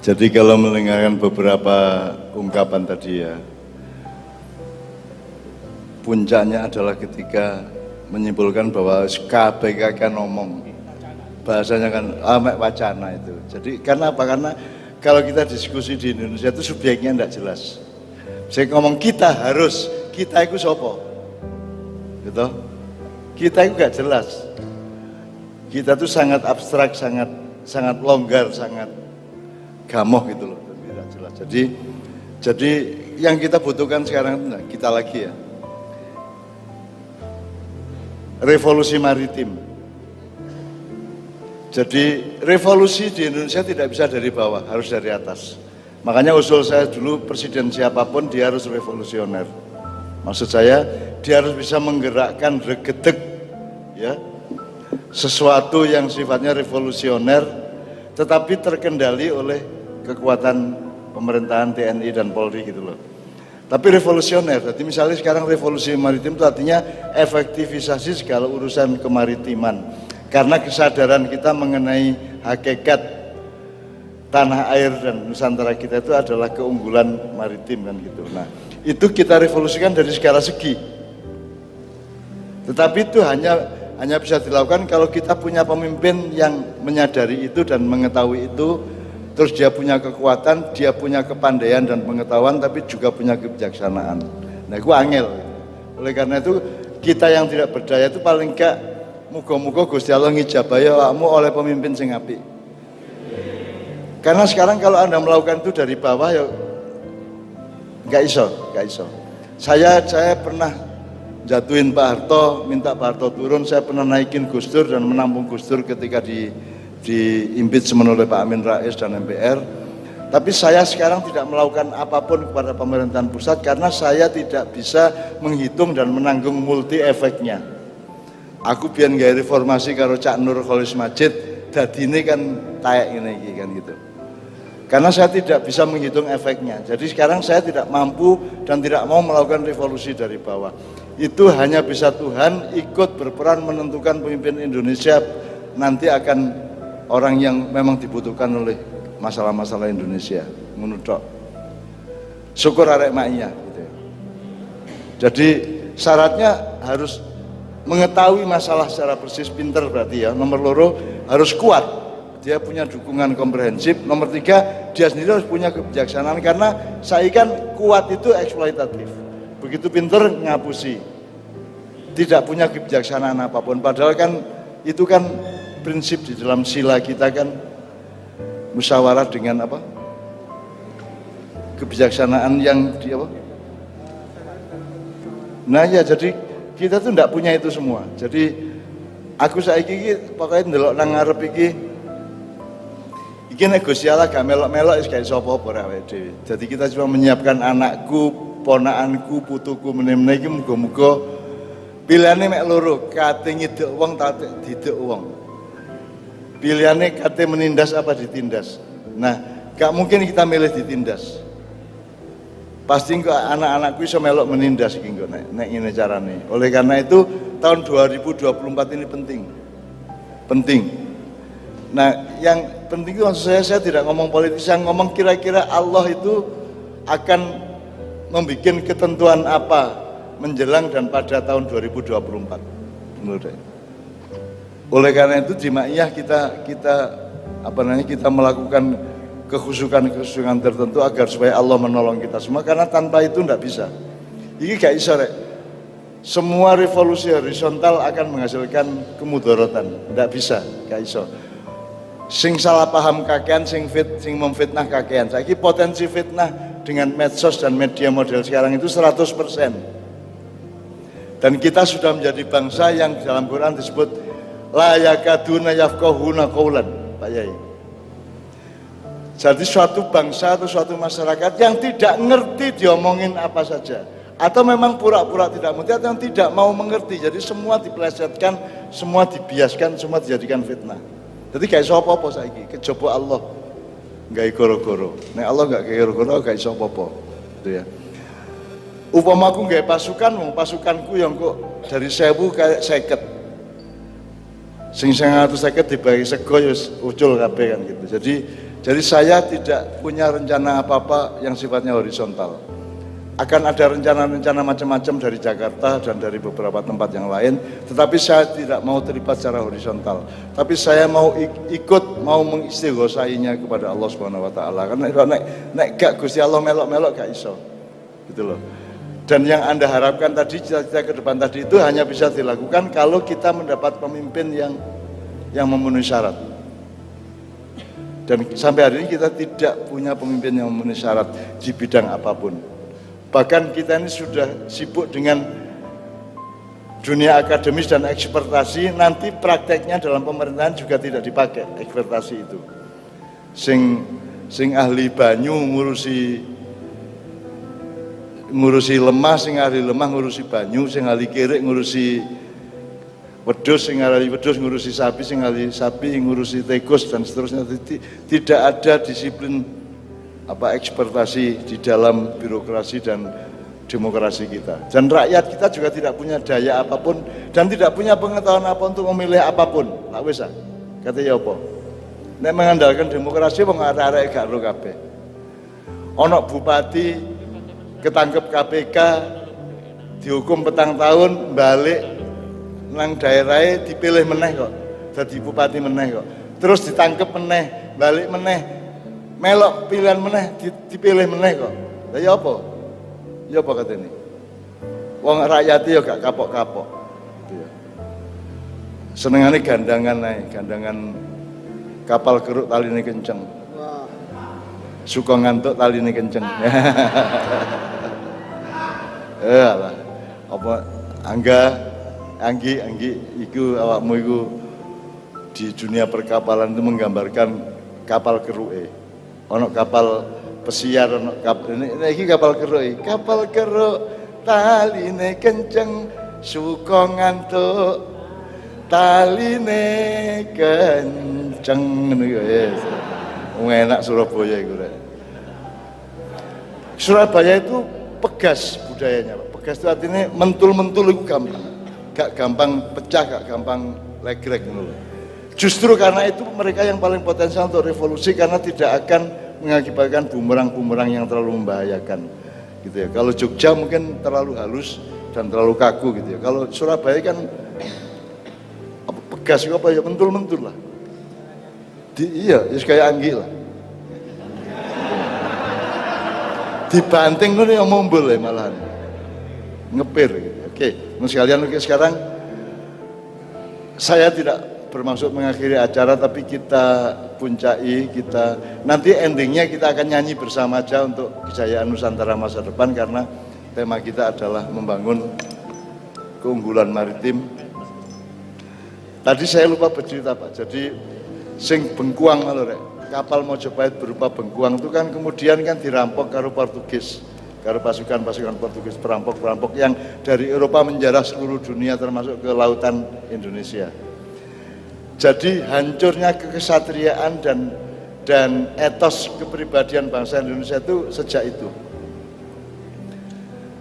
Jadi kalau mendengarkan beberapa ungkapan tadi ya, puncaknya adalah ketika menyimpulkan bahwa KPK kan ngomong, bahasanya kan amek wacana itu. Jadi karena apa? Karena kalau kita diskusi di Indonesia itu subjeknya tidak jelas. Saya ngomong kita harus, kita itu sopo, gitu. Kita itu gak jelas. Kita tuh sangat abstrak, sangat longgar, sangat gamoh gitu loh, tidak jelas. Jadi yang kita butuhkan sekarang itu, nah, kita lagi ya, revolusi maritim. Jadi revolusi di Indonesia tidak bisa dari bawah, harus dari atas. Makanya usul saya dulu, presiden siapapun dia harus revolusioner. Maksud saya dia harus bisa menggerakkan regedeg ya, sesuatu yang sifatnya revolusioner tetapi terkendali oleh kekuatan pemerintahan TNI dan Polri gitu loh. Tapi revolusioner, jadi misalnya sekarang revolusi maritim itu artinya efektivisasi segala urusan kemaritiman. Karena kesadaran kita mengenai hakikat tanah air dan Nusantara kita itu adalah keunggulan maritim kan gitu. Nah, itu kita revolusikan dari segala segi. Tetapi itu hanya bisa dilakukan kalau kita punya pemimpin yang menyadari itu dan mengetahui itu, terus dia punya kekuatan, dia punya kepandaian dan pengetahuan, tapi juga punya kebijaksanaan. Nah, itu angel. Oleh karena itu kita yang tidak berdaya itu paling enggak muga-muga Gusti Allah ngijabahi awakmu oleh pemimpin sing apik. Karena sekarang kalau Anda melakukan itu dari bawah ya nggak iso. Saya pernah jatuhin Pak Harto, minta Pak Harto turun, saya pernah naikin Gus Dur dan menampung Gus Dur ketika di impeachment oleh Pak Amin Rais dan MPR. Tapi saya sekarang tidak melakukan apapun kepada pemerintahan pusat karena saya tidak bisa menghitung dan menanggung multi efeknya. Aku biar nggak reformasi karo Cak Nur Kholis Majid, dadine kan taek ini kan gitu. Karena saya tidak bisa menghitung efeknya. Jadi sekarang saya tidak mampu dan tidak mau melakukan revolusi dari bawah. Itu hanya bisa Tuhan ikut berperan menentukan pemimpin Indonesia nanti akan orang yang memang dibutuhkan oleh masalah-masalah Indonesia. Menurut syukur arek maknya gitu ya. Jadi syaratnya harus mengetahui masalah secara persis, pinter berarti ya. Nomor loro harus kuat. Dia punya dukungan komprehensif. Nomor tiga, dia sendiri harus punya kebijaksanaan karena saya kan kuat itu eksploitatif. Begitu pinter ngapusi. Tidak punya kebijaksanaan apapun. Padahal kan itu kan prinsip di dalam sila kita kan musyawarah dengan apa? Kebijaksanaan yang di apa? Nah ya, jadi kita tuh enggak punya itu semua. Jadi aku saiki pokoknya ndelok nang ngarep iki nek Gusti Allah gak melok-melok wis gak iso apa-apa awake dhewe. Jadi kita cuma menyiapkan anakku, ponakanku, putuku meneh-meneh iki muga-muga pilihane mek loro, kate ngiduk wong ta diduk wong. Pilihane kate menindas apa ditindas. Nah, gak mungkin kita milih ditindas. Pasti kok anak-anakku iso melok menindas iki kok nek ngene carane. Oleh karena itu tahun 2024 ini penting. Nah, yang penting itu maksud saya tidak ngomong politik, saya ngomong kira-kira Allah itu akan membuat ketentuan apa menjelang dan pada tahun 2024 menurut saya. Oleh karena itu di Ma'iyah kita melakukan kekhusukan tertentu agar supaya Allah menolong kita semua, karena tanpa itu tidak bisa. Ini gak bisa rek. Semua revolusi horizontal akan menghasilkan kemudaratan, tidak bisa, gak bisa. Sing salah paham kakean, sing memfitnah kakean. Saiki potensi fitnah dengan medsos dan media model sekarang itu 100%. Dan kita sudah menjadi bangsa yang dalam Quran disebut la yakaduna yafqahuna qaulan, Pak Yai. Jadi suatu bangsa atau suatu masyarakat yang tidak ngerti diomongin apa saja, atau memang pura-pura tidak mengerti atau yang tidak mau mengerti. Jadi semua dipelesetkan, semua dibiaskan, semua dijadikan fitnah. Jadi gak iso apa-apa saiki, kejaba Allah gawe goro-goro. Nek Allah gak gawe goro-goro gak iso apa-apa. Gitu ya. Upama aku gawe pasukanku yang kok dari 1000 kayak 50. Sing 150 dibagi sego ya ucul kabeh kan gitu. Jadi Jadi saya tidak punya rencana apa-apa yang sifatnya horizontal. Akan ada rencana-rencana macam-macam dari Jakarta dan dari beberapa tempat yang lain, tetapi saya tidak mau terlibat secara horizontal. Tapi saya mau ikut, mau mengistighosainya kepada Allah Subhanahu wa taala. Karena nek gak Gusti Allah melok-melok gak iso. Gitu loh. Dan yang Anda harapkan tadi, cita-cita ke depan tadi itu hanya bisa dilakukan kalau kita mendapat pemimpin yang memenuhi syarat. Dan sampai hari ini kita tidak punya pemimpin yang memenuhi syarat di bidang apapun. Bahkan kita ini sudah sibuk dengan dunia akademis dan ekspertasi, nanti prakteknya dalam pemerintahan juga tidak dipakai ekspertasi itu. Sing ahli banyu ngurusi lemah, sing ahli lemah ngurusi banyu, sing ahli kirik ngurusi wedhus, sing ahli wedhus ngurusi sapi, sing ahli sapi ngurusi tegus dan seterusnya. Tidak ada disiplin ekspertasi di dalam birokrasi dan demokrasi kita. Dan rakyat kita juga tidak punya daya apapun dan tidak punya pengetahuan apa untuk memilih apapun. Tak bisa. Kata ya apa? Nek mengandalkan demokrasi wong arek-arek gak ro kabeh. Ono bupati ketangkep KPK dihukum 4 tahun, balik nang daerahnya dipilih meneh kok. Dadi bupati meneh kok. Terus ditangkep meneh, balik meneh. Melok pilihan meneh, dipilih meneh kok. Lah ya apa? Ya apa katanya? Wong rakyat ya gak kapok-kapok. Senengane gandangan ae, gandangan kapal keruk taline kenceng. Suka ngantuk taline kenceng. Lah. Apa Anggi iku awakmu iku di dunia perkapalan itu menggambarkan kapal keruke. Ono kapal pesiar, ono kapal ini kapal keruk. Kapal keruk taline kenceng, suka ngantuk taline kenceng ngono ya. Enak Surabaya iku rek. Surabaya itu pegas budayanya, Pak. Pegas itu artinya mentul-mentul itu gampang. Gak gampang pecah, gak gampang legrek ngono. Justru karena itu mereka yang paling potensial untuk revolusi karena tidak akan mengakibatkan bumerang-bumerang yang terlalu membahayakan gitu ya. Kalau Jogja mungkin terlalu halus dan terlalu kaku gitu ya. Kalau Surabaya kan pegas apa ya, mentul-mentul lah. Iya, ya kayak Anggi lah. Dibanting ngono ya mumbul ya malahan. Ngepir gitu. Oke, sekalian sekarang saya tidak bermaksud mengakhiri acara, tapi kita puncai, nanti endingnya kita akan nyanyi bersama aja untuk kejayaan Nusantara masa depan karena tema kita adalah membangun keunggulan maritim. Tadi saya lupa bercerita Pak, jadi sing bengkuang lho rek, kapal Mojopahit berupa bengkuang itu kan kemudian kan dirampok karo Portugis, karo pasukan-pasukan Portugis, perampok-perampok yang dari Eropa menjarah seluruh dunia termasuk ke lautan Indonesia. Jadi hancurnya kekesatriaan dan etos kepribadian bangsa Indonesia itu sejak itu.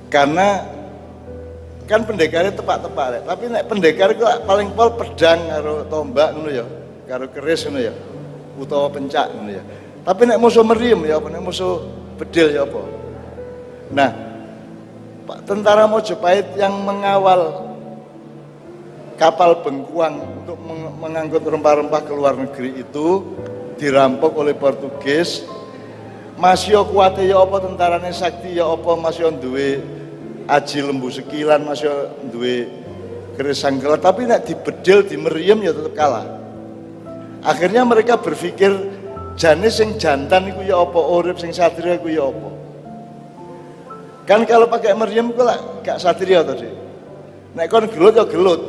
Karena kan pendekarnya tepak-tepak, tapi nek pendekar itu paling pol pedang karo tombak ngono ya, karo keris ngono ya, utawa pencak ngono ya. Tapi nek musuh meriem ya apa, nek musuh bedil ya apa. Nah, Pak tentara Mojopahit yang mengawal kapal bengkuang untuk mengangkut rempah-rempah ke luar negeri itu dirampok oleh Portugis. Masih kuwate ya apa tentarane sakti ya apa masih duwe aji lembu sekilan, masih duwe keris sangkelat, tapi nek dibedil dimeriem ya tetap kalah. Akhirnya mereka berpikir jane sing jantan iku ya apa, urip sing satria iku ya apa. Kan kalau pakai meriem kok gak satria to, Dik. Nek kon gelut ya gelut,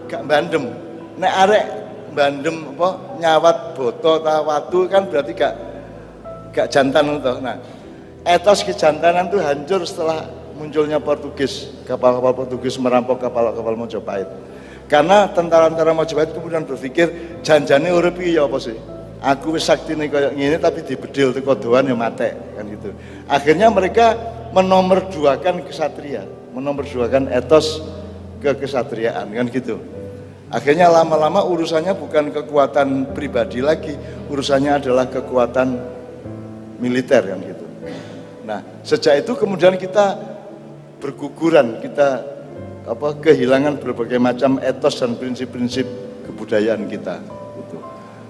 gak bandem. Nek arek bandem apa nyawat boto ta watu kan berarti gak jantan to. Nah, etos kejantanan itu hancur setelah munculnya Portugis, kapal-kapal Portugis merampok kapal-kapal Mojopahit. Karena tentara-tentara Mojopahit kemudian berpikir janjane urip iki ya apa sih? Aku wis saktine kaya ngene tapi dibedil teko doan ya mate kan gitu. Akhirnya mereka menomorduakan kesatria, menomorduakan etos kekesatriaan kan gitu. Akhirnya lama-lama urusannya bukan kekuatan pribadi lagi, urusannya adalah kekuatan militer kan gitu. Nah, sejak itu kemudian kita berguguran, kita kehilangan berbagai macam etos dan prinsip-prinsip kebudayaan kita. Gitu.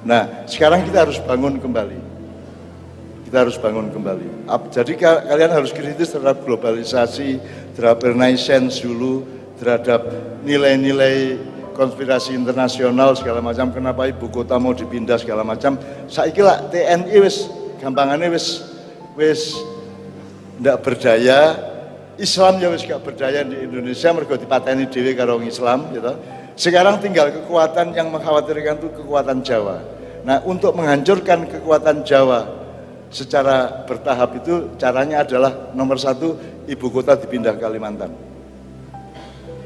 Nah, sekarang kita harus bangun kembali. Kita harus bangun kembali. Jadi kalian harus kritis terhadap globalisasi, terhadap renaissance dulu, terhadap nilai-nilai konspirasi internasional segala macam, kenapa ibu kota mau dipindah segala macam. Saiki lah TNI wis gampangannya wis ndak berdaya, Islam ya wis gak berdaya di Indonesia mergo dipateni dhewe karo Islam gitu. Sekarang tinggal kekuatan yang mengkhawatirkan itu kekuatan Jawa. Nah, untuk menghancurkan kekuatan Jawa secara bertahap itu caranya adalah nomor satu, ibu kota dipindah ke Kalimantan.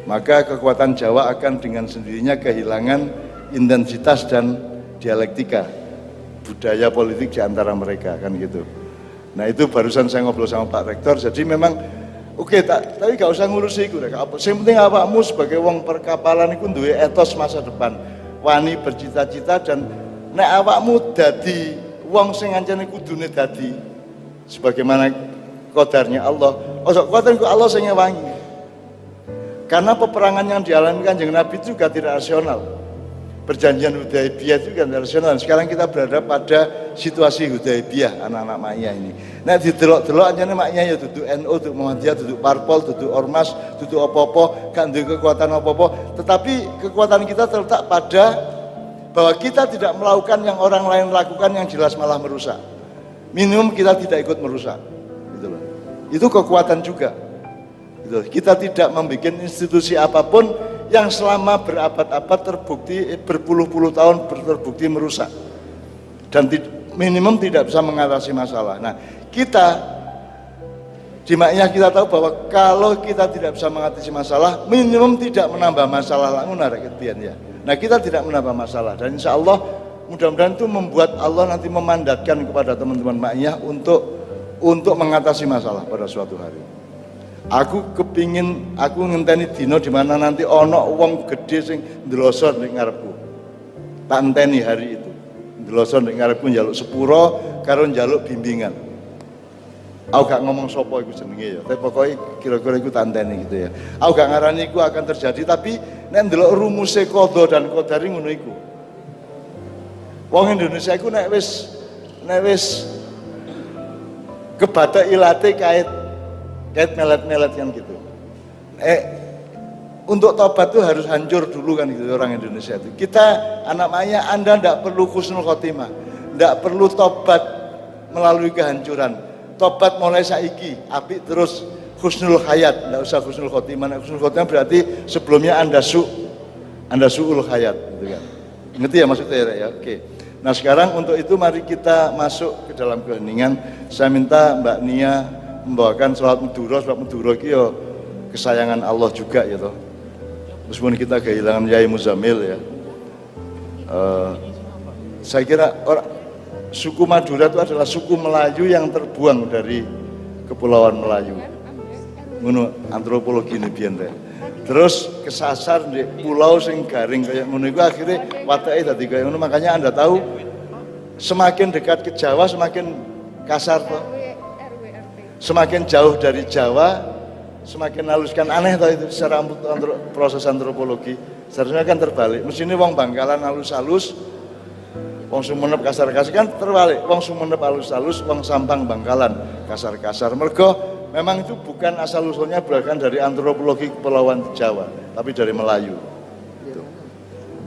Maka kekuatan Jawa akan dengan sendirinya kehilangan intensitas dan dialektika budaya politik di antara mereka kan gitu. Nah, itu barusan saya ngobrol sama Pak Rektor, jadi memang tapi gak usah ngurusi iku rek. Sing penting awakmu sebagai wong perkapalan iku duwe etos masa depan, wani bercita-cita, dan nek awakmu dadi wong sing ancene kudune dadi sebagaimana qadarnya Allah, ojo kuwatir ku Allah sing ngewangi. Karena peperangan yang dialami Kanjeng Nabi itu juga tidak rasional. Perjanjian Hudaibiyah itu juga tidak rasional. Sekarang kita berada pada situasi Hudaibiyah anak-anak maknya ini. Nah, didelok-delok aja nih maknya ya duduk NU, duduk Muhammadiyah, duduk Parpol, duduk Ormas, duduk opo-opo, gak ada kekuatan opo-opo. Tetapi kekuatan kita terletak pada bahwa kita tidak melakukan yang orang lain lakukan yang jelas malah merusak. Minimum kita tidak ikut merusak. Gitu loh. Itu kekuatan juga. Kita tidak membuat institusi apapun yang selama berabad-abad terbukti, berpuluh-puluh tahun terbukti merusak dan minimum tidak bisa mengatasi masalah. Nah, kita di maknya kita tahu bahwa kalau kita tidak bisa mengatasi masalah, minimum tidak menambah masalah langsung ya. Nah, kita tidak menambah masalah, dan insya Allah mudah-mudahan itu membuat Allah nanti memandatkan kepada teman-teman maknya untuk mengatasi masalah pada suatu hari. Aku ngenteni dino di mana nanti ono wong gede sing ndelosor ning ngarepku. Tak enteni hari itu. Ndelosor ning ngarepku njaluk sepuro karo njaluk bimbingan. Aku gak ngomong sapa iku jenenge ya, tapi pokoknya kira-kira iku tak enteni gitu ya. Aku gak ngarani iku akan terjadi, tapi nek ndelok rumuse qadha dan qadari ngono iku. Wong Indonesia iku nek wis kebadak ilate kait melet-melet kan gitu. Untuk tobat itu harus hancur dulu kan gitu orang Indonesia itu. Kita anak maknya, Anda tidak perlu husnul khotimah, tidak perlu tobat melalui kehancuran. Tobat mulai saiki, apik terus husnul hayat, tidak usah husnul khotimah. Husnul khotimah berarti sebelumnya Anda su'ul hayat gitu kan. Ngerti ya maksudnya ya? Oke. Nah, sekarang untuk itu mari kita masuk ke dalam keheningan. Saya minta Mbak Nia membawakan sholat Madura, sholat Madura itu ya kesayangan Allah juga ya toh. Meskipun kita kehilangan Yai Muzamil ya. Saya kira suku Madura itu adalah suku Melayu yang terbuang dari Kepulauan Melayu. Ngono antropologi ini biyen teh. Terus kesasar di pulau sing garing kayak ngono iku akhirnya watake dadi kayak ngono, makanya Anda tahu semakin dekat ke Jawa semakin kasar toh. Semakin jauh dari Jawa, semakin haluskan, aneh tau itu secara proses antropologi. Seharusnya kan terbalik. Mestinya wong Bangkalan halus-halus, wong Sumenep kasar-kasar, kan terbalik. Wong Sumenep halus-halus, wong Sampang Bangkalan kasar-kasar. Mergo memang itu bukan asal usulnya berasal dari antropologi Kepulauan Jawa, tapi dari Melayu.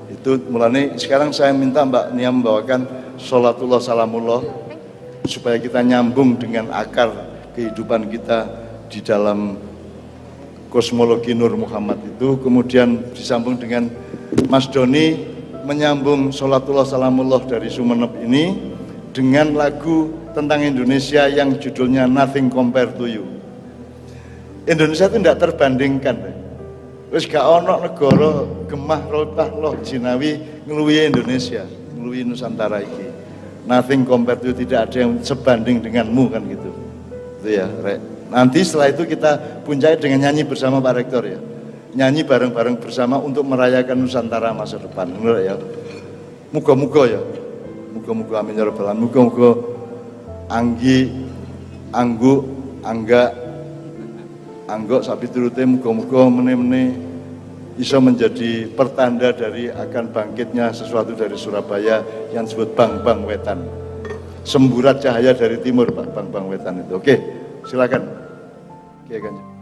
Itu mulanya sekarang saya minta Mbak Nia membawakan sholatullah salamullah supaya kita nyambung dengan akar kehidupan kita di dalam kosmologi Nur Muhammad itu. Kemudian disambung dengan Mas Doni menyambung sholatullah salamullah dari Sumenep ini dengan lagu tentang Indonesia yang judulnya Nothing Compared to You. Indonesia itu tidak terbandingkan. Wis gak ono negara gemah rotah loh jinawi ngeluwi Indonesia, ngeluwi Nusantara iki. Nothing compared to you, tidak ada yang sebanding denganmu kan gitu. Itu ya, Rek. Nanti setelah itu kita puncai dengan nyanyi bersama Pak Rektor ya. nyanyi bareng-bareng bersama untuk merayakan Nusantara masa depan. Benar ya. Muga-muga ya. Muga-muga amin ya rabbal alamin. Muga-muga Anggi, Anggu, Angga, Anggok sapi turute muga-muga meneh-meneh bisa menjadi pertanda dari akan bangkitnya sesuatu dari Surabaya yang disebut Bang-Bang Wetan. Semburat cahaya dari timur Pak, Bang-Bang Wetan itu. Oke, silakan. Oke, kan.